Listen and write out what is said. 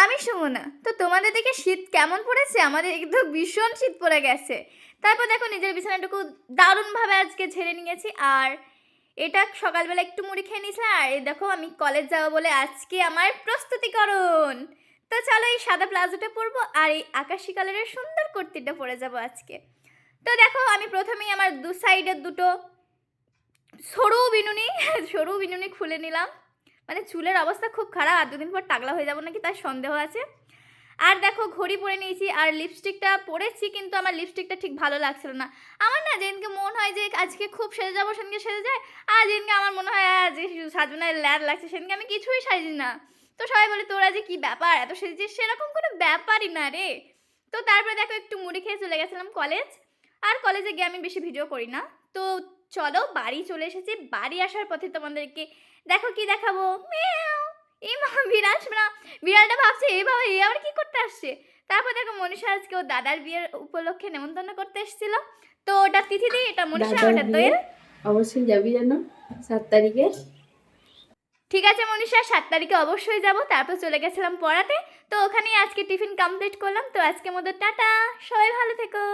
আমি সুমনা। তো তোমাদের দিকে শীত কেমন পড়েছে? আমাদের এদিকে তো ভীষণ শীত পড়ে গেছে। তারপর দেখো নিজের বিছানাটুকু দারুণভাবে আজকে ঝেড়ে নিয়েছি। আর এটা সকালবেলা একটু মুড়ি খেয়ে নিয়েছিলাম। আর এই দেখো আমি কলেজ যাবো বলে আজকে আমার প্রস্তুতিকরণ। তো চলো এই সাদা প্লাজোটা পরবো আর এই আকাশি কালারের সুন্দর কুর্তিটা পরে যাবো আজকে। তো দেখো আমি প্রথমেই আমার দু সাইডের দুটো সরু বিনুনি খুলে নিলাম। মানে চুলের অবস্থা খুব খারাপ, আর দুদিন পর টাকলা হয়ে যাবো নাকি তার সন্দেহ আছে। আর দেখো ঘড়ি পরে নিয়েছি আর লিপস্টিকটা পরেছি, কিন্তু আমার লিপস্টিকটা ঠিক ভালো লাগছিল না। আমার না যেদিনকে মন হয় যে আজকে খুব সেজে যাবো সেদিনকে সেজে যায়, আর যেদিনকে আমার মনে হয় যে সাজবো না ল্যাদ লাগছে সেদিনকে আমি কিছুই সাজি না। তো সবাই বলে তোরা যে কি ব্যাপার এত সেজেছিস, সেরকম কোনো ব্যাপারই না রে। তো তারপরে দেখো একটু মুড়ি খেয়ে চলে গেছিলাম কলেজ। আর কলেজে গিয়ে আমি বেশি ভিডিও করি না। তো চলো বাড়ি চলে এসেছি। বাড়ি আসার পথে তোমাদেরকে দেখো কি দেখাবো। মিয়াও। এই মা বিড়াল শোনা, বিড়ালটা ভাবছে এই বাবা এ আবার কি করতে আসছে। তারপর দেখো মনীষা আজকে ওর দাদার বিয়ের উপলক্ষে নেমন্তন্ন করতে এসেছিল। তো ওটা তিথি দিই, এটা মনীষা, দাদার ওটা বিয়ে দোয়েল। অবশ্যই যাবি যেন 7 তারিখে। ঠিক আছে মনীষা, 7 তারিখে অবশ্যই যাব। তারপর চলে গেছিলাম পড়াতে। তো ওখানেই আজকে টিফিন কমপ্লিট করলাম। তো আজকের মতো টাটা, সবাই ভালো থেকো।